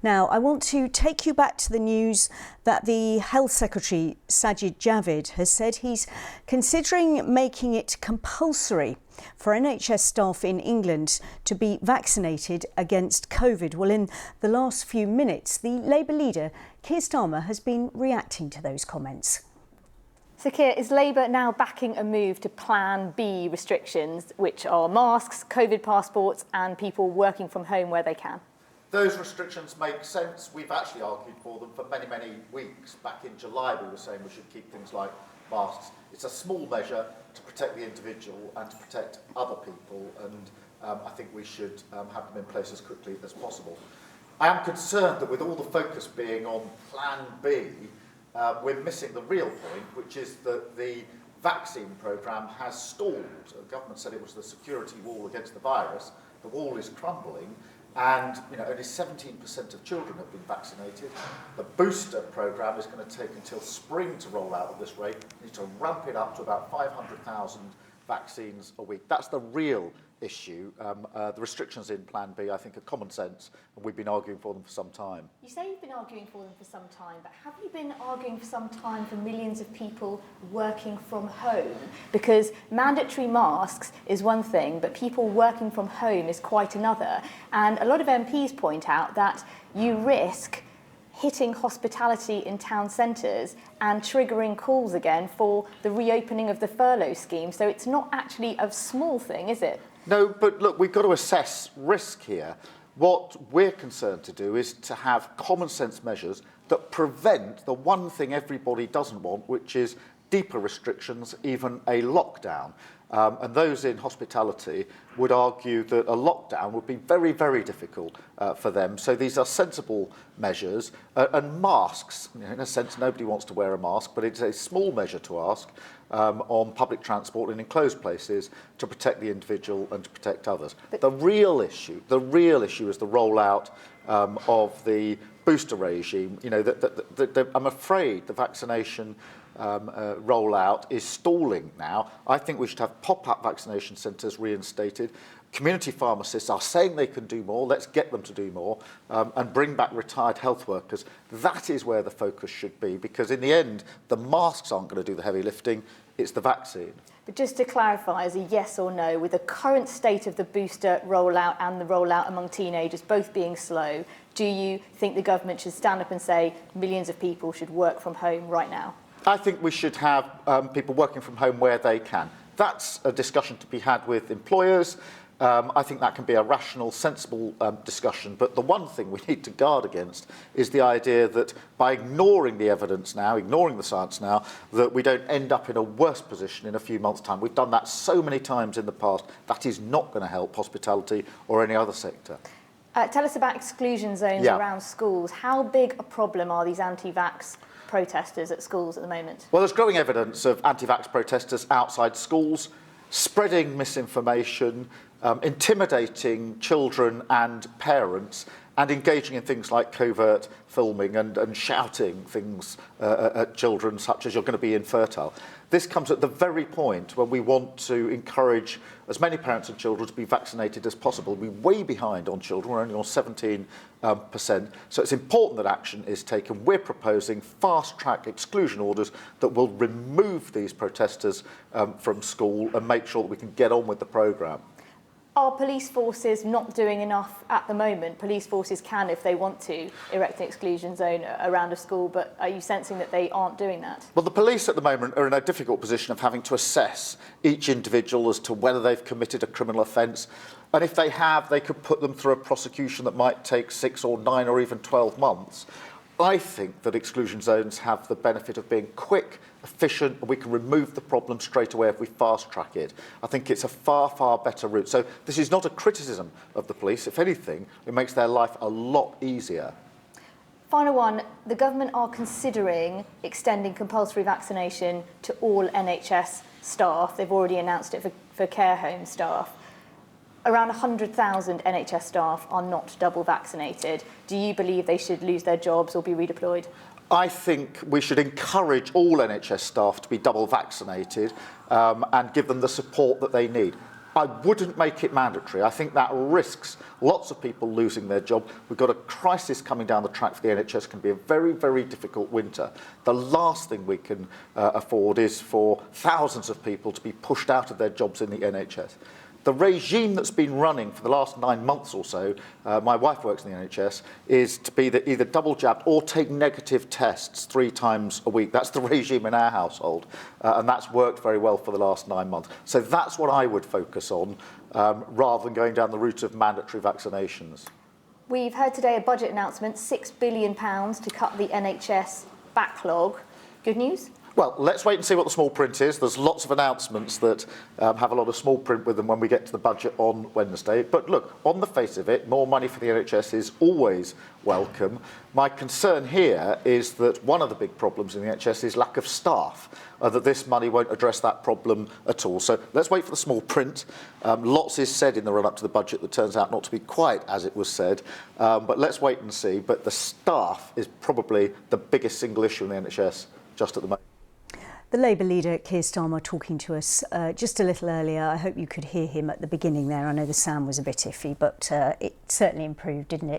Now, I want to take you back to the news that the Health Secretary, Sajid Javid, has said he's considering making it compulsory for NHS staff in England to be vaccinated against COVID. Well, in the last few minutes, the Labour leader, Keir Starmer, has been reacting to those comments. So, Keir, is Labour now backing a move to Plan B restrictions, which are masks, COVID passports and people working from home where they can? Those restrictions make sense. We've actually argued for them for many, many weeks. Back in July, we were saying we should keep things like masks. It's a small measure to protect the individual and to protect other people, and I think we should have them in place as quickly as possible. I am concerned that with all the focus being on Plan B, we're missing the real point, which is that the vaccine programme has stalled. The government said it was the security wall against the virus. The wall is crumbling. And only 17% of children have been vaccinated. The booster programme is going to take until spring to roll out at this rate. We need to ramp it up to about 500,000 vaccines a week. That's the real issue. The restrictions in Plan B, I think, are common sense, and we've been arguing for them for some time. You say you've been arguing for them for some time, but have you been arguing for some time for millions of people working from home? Because mandatory masks is one thing, but people working from home is quite another. And a lot of MPs point out that you risk hitting hospitality in town centres and triggering calls again for the reopening of the furlough scheme. So it's not actually a small thing, is it? No, but look, we've got to assess risk here. What we're concerned to do is to have common sense measures that prevent the one thing everybody doesn't want, which is deeper restrictions, even a lockdown. And those in hospitality would argue that a lockdown would be very, very difficult for them. So these are sensible measures. And masks, in a sense, nobody wants to wear a mask, but it's a small measure to ask on public transport and enclosed places to protect the individual and to protect others. But the real issue is the rollout of the booster regime. I'm afraid the vaccination rollout is stalling now. I think we should have pop-up vaccination centres reinstated. Community pharmacists are saying they can do more. Let's get them to do more and bring back retired health workers. That is where the focus should be, because in the end, the masks aren't going to do the heavy lifting. It's the vaccine. But just to clarify, as a yes or no, with the current state of the booster rollout and the rollout among teenagers both being slow, do you think the government should stand up and say millions of people should work from home right now? I think we should have people working from home where they can. That's a discussion to be had with employers. I think that can be a rational, sensible discussion. But the one thing we need to guard against is the idea that by ignoring the evidence now, ignoring the science now, that we don't end up in a worse position in a few months' time. We've done that so many times in the past. That is not going to help hospitality or any other sector. Tell us about exclusion zones around schools. How big a problem are these anti-vax protesters at schools at the moment? Well, there's growing evidence of anti-vax protesters outside schools, spreading misinformation, intimidating children and parents, and engaging in things like covert filming and shouting things at children, such as "you're going to be infertile." This comes at the very point when we want to encourage as many parents and children to be vaccinated as possible. We're way behind on children. We're only on 17%. So it's important that action is taken. We're proposing fast-track exclusion orders that will remove these protesters from school and make sure that we can get on with the programme. Are police forces not doing enough at the moment? Police forces can, if they want to, erect an exclusion zone around a school, but are you sensing that they aren't doing that? Well, the police at the moment are in a difficult position of having to assess each individual as to whether they've committed a criminal offence. And if they have, they could put them through a prosecution that might take 6 or 9 or even 12 months. I think that exclusion zones have the benefit of being quick, efficient, and we can remove the problem straight away if we fast-track it. I think it's a far, far better route. So this is not a criticism of the police. If anything, it makes their life a lot easier. Final one, the government are considering extending compulsory vaccination to all NHS staff. They've already announced it for care home staff. Around 100,000 NHS staff are not double vaccinated. Do you believe they should lose their jobs or be redeployed? I think we should encourage all NHS staff to be double vaccinated and give them the support that they need. I wouldn't make it mandatory. I think that risks lots of people losing their job. We've got a crisis coming down the track for the NHS. It can be a very, very difficult winter. The last thing we can afford is for thousands of people to be pushed out of their jobs in the NHS. The regime that's been running for the last 9 months or so, my wife works in the NHS, is to be either double jabbed or take negative tests 3 times a week. That's the regime in our household, and that's worked very well for the last 9 months. So that's what I would focus on, rather than going down the route of mandatory vaccinations. We've heard today a budget announcement, £6 billion to cut the NHS backlog. Good news? Well, let's wait and see what the small print is. There's lots of announcements that have a lot of small print with them when we get to the budget on Wednesday. But look, on the face of it, more money for the NHS is always welcome. My concern here is that one of the big problems in the NHS is lack of staff, that this money won't address that problem at all. So let's wait for the small print. Lots is said in the run-up to the budget that turns out not to be quite as it was said. But let's wait and see. But the staff is probably the biggest single issue in the NHS just at the moment. The Labour leader, Keir Starmer, talking to us just a little earlier. I hope you could hear him at the beginning there. I know the sound was a bit iffy, but it certainly improved, didn't it?